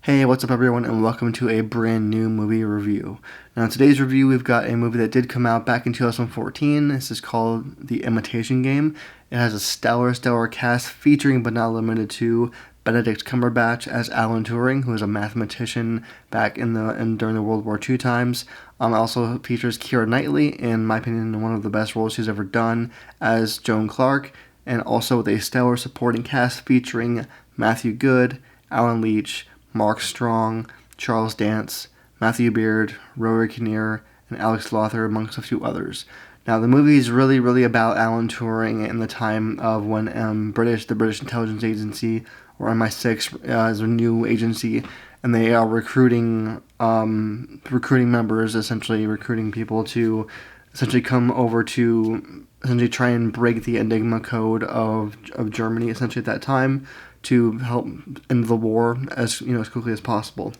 Hey, what's up everyone, and welcome to a brand new movie review. Now in today's review, we've got a movie that did come out back in 2014. This is called The Imitation Game. It has a stellar cast featuring, but not limited to, Benedict Cumberbatch as Alan Turing, who is a mathematician back during the World War II times. Also features Keira Knightley, in my opinion, one of the best roles she's ever done, as Joan Clark, and also with a stellar supporting cast featuring Matthew Goode, Alan Leach, Mark Strong, Charles Dance, Matthew Beard, Rory Kinnear, and Alex Lawther, amongst a few others. Now, the movie is really about Alan Turing in the time of when the British Intelligence Agency, or MI6, is a new agency, and they are recruiting members, essentially recruiting people to essentially come over to essentially try and break the Enigma code of Germany, essentially at that time, to help end the war as quickly as possible.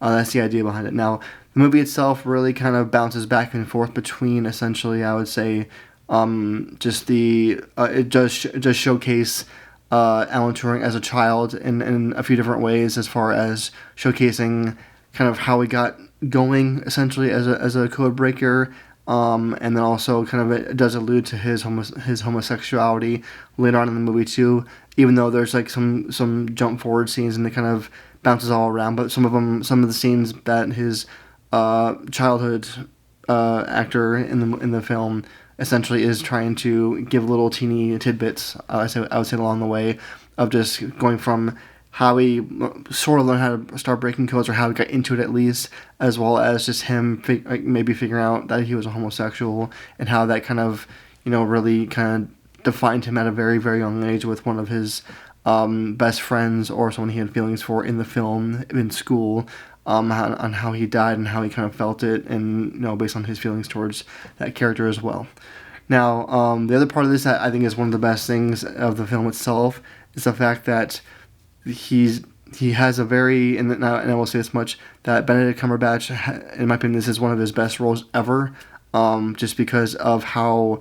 That's the idea behind it. Now, the movie itself really kind of bounces back and forth between, essentially, I would say, it does showcase Alan Turing as a child in a few different ways, as far as showcasing kind of how he got going, essentially, as a code breaker. And then also kind of it does allude to his homosexuality later on in the movie too, even though there's like some jump forward scenes and it kind of bounces all around. But some of the scenes that his childhood actor in the film essentially is trying to give little teeny tidbits, I would say along the way, of just going from how he sort of learned how to start breaking codes, or how he got into it at least, as well as just him maybe figuring out that he was a homosexual, and how that kind of, really kind of defined him at a very young age with one of his best friends, or someone he had feelings for in the film, in school, on how he died and how he kind of felt it, and based on his feelings towards that character as well. Now, the other part of this that I think is one of the best things of the film itself is the fact that he has a very, and I will say this much, that Benedict Cumberbatch, in my opinion, this is one of his best roles ever, just because of how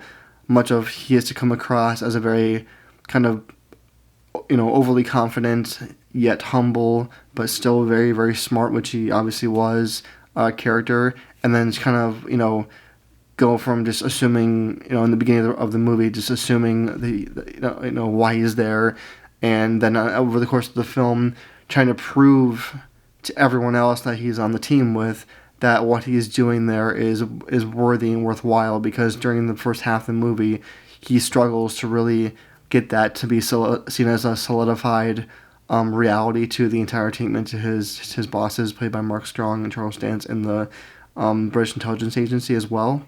much of he has to come across as a very kind of, overly confident, yet humble, but still very smart, which he obviously was, character, and then kind of, go from just assuming, in the beginning of the movie, just assuming why he's there, and then over the course of the film, trying to prove to everyone else that he's on the team with that what he's doing there is worthy and worthwhile, because during the first half of the movie, he struggles to really get that to be seen as a solidified reality to the entire team and to his bosses, played by Mark Strong and Charles Dance, in the British Intelligence Agency as well.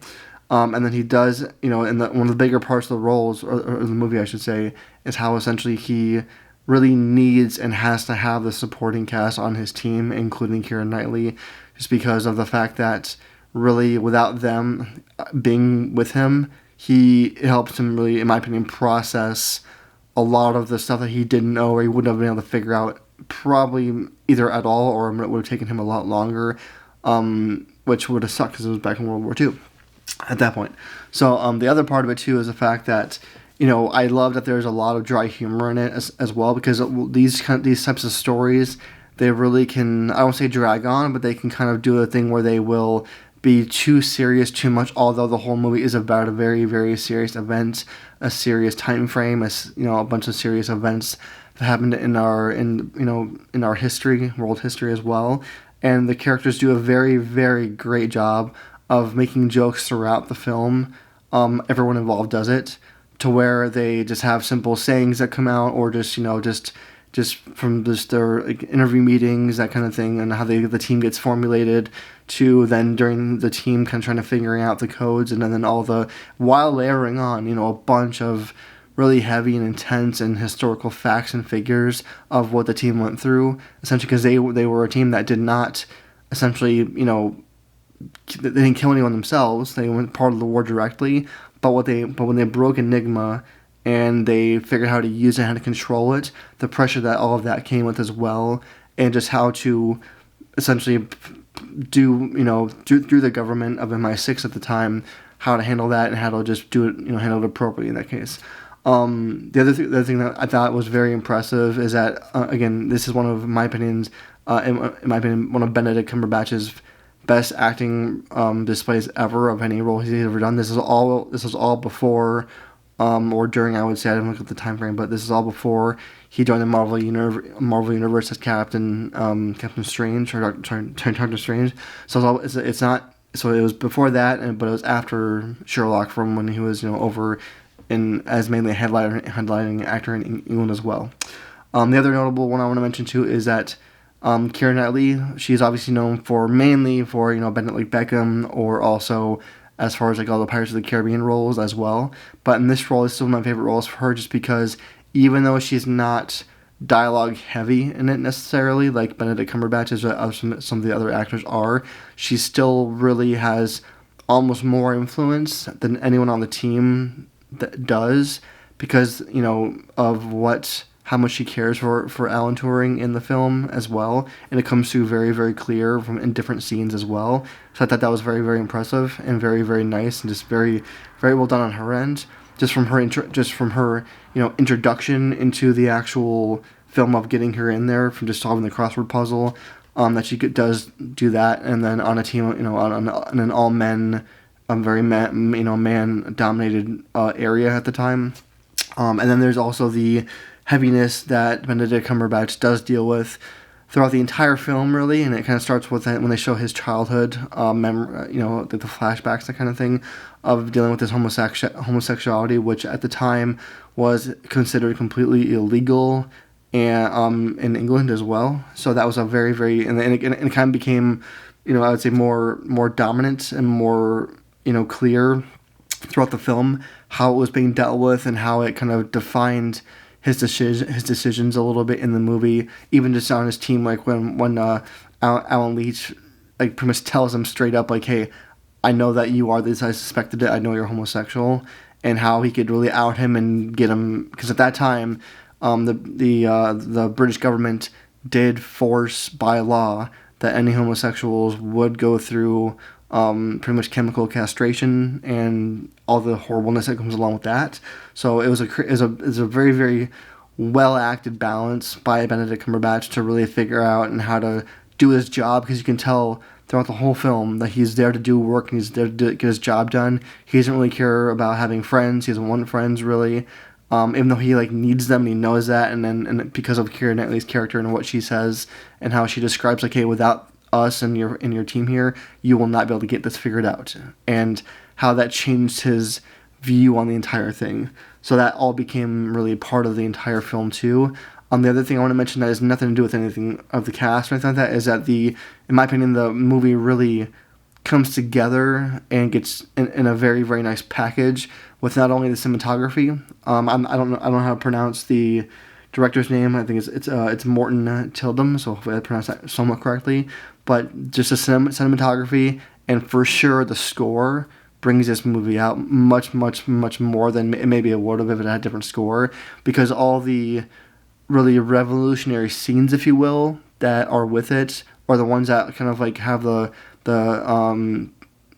And then he does, in one of the bigger parts of the roles, or the movie I should say, is how essentially he really needs and has to have the supporting cast on his team, including Keira Knightley, just because of the fact that really without them being with him, it helps him really, in my opinion, process a lot of the stuff that he didn't know, or he wouldn't have been able to figure out probably either at all, or it would have taken him a lot longer, which would have sucked because it was back in World War II at that point. So the other part of it too is the fact that I love that there's a lot of dry humor in it as well, because these types of stories, they really can, I won't say drag on, but they can kind of do a thing where they will be too serious too much, although the whole movie is about a very serious event, a serious time frame, a bunch of serious events that happened in our history, world history as well. And the characters do a very great job of making jokes throughout the film. Everyone involved does it, to where they just have simple sayings that come out, or just from their interview meetings, that kind of thing, and how the team gets formulated, to then during the team kind of trying to figuring out the codes, and then while layering on a bunch of really heavy and intense and historical facts and figures of what the team went through, essentially, because they were a team that did not essentially they didn't kill anyone themselves. They weren't part of the war directly, but when they broke Enigma and they figured out how to use it, how to control it, the pressure that all of that came with as well, and just how to essentially do through the government of MI6 at the time, how to handle that and how to just do it, handle it appropriately in that case. The other thing that I thought was very impressive is that, again, this is one of my opinions in my opinion, one of Benedict Cumberbatch's best acting displays ever of any role he's ever done. This is all before or during, I would say. I didn't look at the time frame, but this is all before he joined the Marvel Universe as Captain Strange or Doctor Strange. So it's not. So it was before that, but it was after Sherlock, from when he was over as mainly a headlining actor in England as well. The other notable one I want to mention too is that Keira Knightley. She's obviously known mainly for Benedict Beckham, or also as far as all the Pirates of the Caribbean roles as well. But in this role, is still my favorite roles for her, just because even though she's not dialogue heavy in it necessarily, like Benedict Cumberbatch as some of the other actors are, she still really has almost more influence than anyone on the team that does, because of how much she cares for Alan Turing in the film as well, and it comes through very, very clear in different scenes as well. So I thought that was very, very impressive and very, very nice, and just very, very well done on her end. Just from her introduction into the actual film, of getting her in there from just solving the crossword puzzle, that she does do that, and then on a team, on an all men, very man dominated area at the time, and then there's also the heaviness that Benedict Cumberbatch does deal with throughout the entire film, really, and it kind of starts with when they show his childhood, the flashbacks, that kind of thing, of dealing with his homosexuality, which at the time was considered completely illegal, and in England as well. So that was a very, very, and it kind of became, I would say more dominant and more clear throughout the film how it was being dealt with, and how it kind of defined his decisions a little bit in the movie, even just on his team, like when Alan Leach pretty much tells him straight up, hey, I know that you are this, I suspected it, I know you're homosexual, and how he could really out him and get him, because at that time the British government did force by law that any homosexuals would go through pretty much chemical castration and all the horribleness that comes along with that. So it was a very, very well acted balance by Benedict Cumberbatch to really figure out and how to do his job, because you can tell throughout the whole film that he's there to do work and he's there to get his job done. He doesn't really care about having friends. He doesn't want friends, really. Even though he needs them, and he knows that, and because of Keira Knightley's character and what she says and how she describes, hey, without us and your team here, you will not be able to get this figured out, and how that changed his view on the entire thing. So that all became really part of the entire film too. The other thing I want to mention that has nothing to do with anything of the cast or anything like that is that in my opinion, the movie really comes together and gets in a very, very nice package with not only the cinematography. I don't know how to pronounce the director's name. I think it's Morton Tildum, so hopefully I pronounced that somewhat correctly. But just the cinematography, and for sure the score, brings this movie out much, much, much more than maybe it would have if it had a different score, because all the really revolutionary scenes, if you will, that are with it, are the ones that kind of have the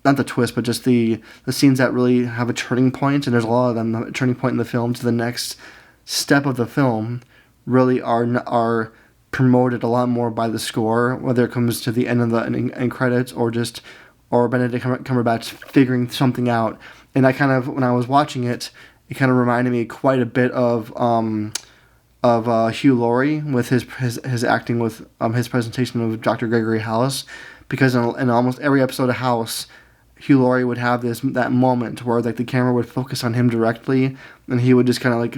not the twist, but just the scenes that really have a turning point, and there's a lot of them. The turning point in the film to the next step of the film really are promoted a lot more by the score, whether it comes to the end of the end credits or Benedict Cumberbatch figuring something out. And I kind of, when I was watching it, it kind of reminded me quite a bit of Hugh Laurie with his acting with his presentation of Dr. Gregory House, because in almost every episode of House, Hugh Laurie would have that moment where the camera would focus on him directly, and he would just kind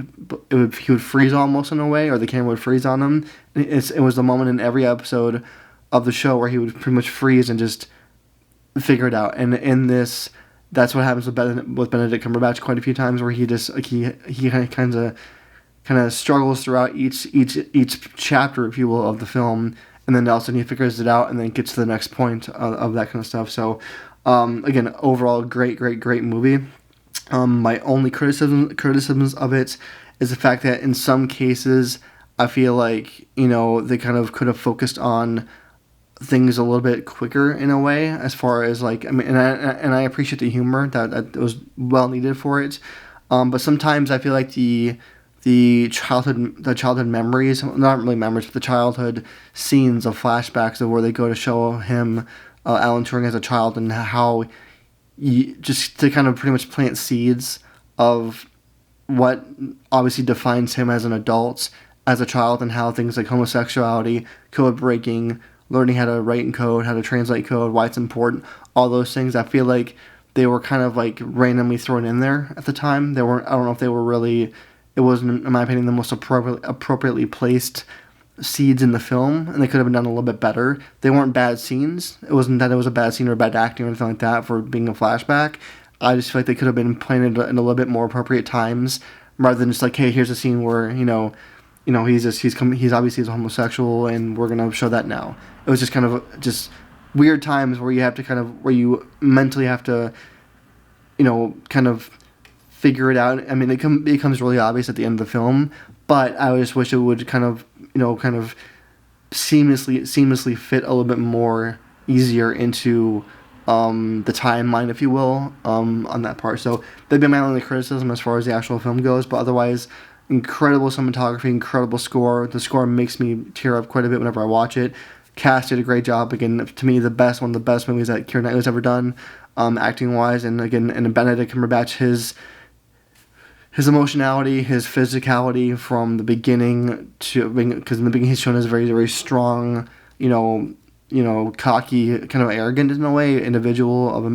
of he would freeze almost in a way, or the camera would freeze on him. It was the moment in every episode of the show where he would pretty much freeze and just figure it out. And in this, that's what happens with Benedict Cumberbatch quite a few times, where he just he kind of struggles throughout each chapter, if you will, of the film, and then all of a sudden he figures it out and then gets to the next point of that kind of stuff. So again, overall, great movie. My only criticisms of it is the fact that in some cases I feel like they kind of could have focused on things a little bit quicker in a way, as far as and I appreciate the humor that was well needed for it, but sometimes I feel like the the childhood memories, not really memories, but the childhood scenes of flashbacks of where they go to show him Alan Turing as a child, and how just to kind of pretty much plant seeds of what obviously defines him as an adult, as a child, and how things like homosexuality, code breaking, learning how to write in code, how to translate code, why it's important, all those things. I feel like they were kind of like randomly thrown in there at the time. They weren't. I don't know if they were really. It wasn't, in my opinion, the most appropriately placed seeds in the film, and they could have been done a little bit better. They weren't bad scenes. It wasn't that it was a bad scene or bad acting or anything like that for being a flashback. I just feel like they could have been planted in a little bit more appropriate times, rather than just like, hey, here's a scene where he's obviously a homosexual, and we're gonna show that now. It was just kind of just weird times where where you mentally have to, kind of figure it out. I mean, it becomes really obvious at the end of the film, but I just wish it would kind of seamlessly fit a little bit more easier into the timeline, if you will, on that part. So that'd be my only criticism as far as the actual film goes, but otherwise, incredible cinematography, incredible score. The score makes me tear up quite a bit whenever I watch it. Cast did a great job. Again, to me, one of the best movies that Keira Knightley's ever done, acting wise, and again, and Benedict Cumberbatch, his emotionality, his physicality from the beginning because in the beginning he's shown as a very, very strong, cocky, kind of arrogant in a way, individual of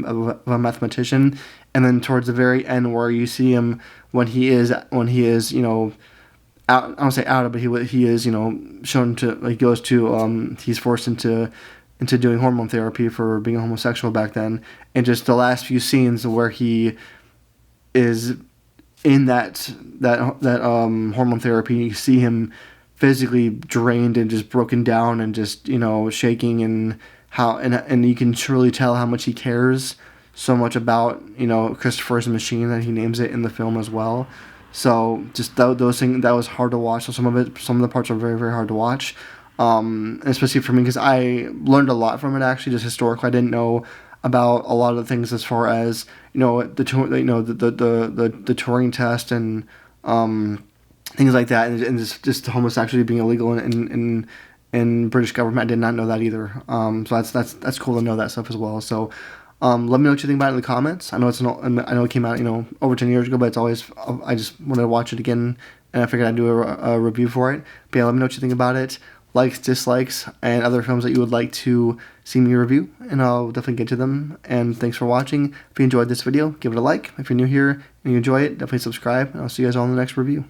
a mathematician, and then towards the very end where you see him when he is out, I don't say out, but he is shown to, like, goes to he's forced into doing hormone therapy for being a homosexual back then, and just the last few scenes where he is in that hormone therapy, you see him physically drained and just broken down and just shaking, and you can truly tell how much he cares so much about Christopher's machine, that he names it in the film as well. So just those things, that was hard to watch. So some of the parts are very, very hard to watch, especially for me, because I learned a lot from it. Actually, just historically, I didn't know about a lot of the things as far as the Turing test and things like that, and just homosexuality being illegal in British government. I did not know that either. So that's cool to know that stuff as well. So let me know what you think about it in the comments. I know it came out over 10 years ago, but it's always, I just wanted to watch it again, and I figured I'd do a review for it. But yeah, let me know what you think about it. Likes, dislikes, and other films that you would like to see me review, and I'll definitely get to them. And thanks for watching. If you enjoyed this video, give it a like. If you're new here and you enjoy it, definitely subscribe, and I'll see you guys all in the next review.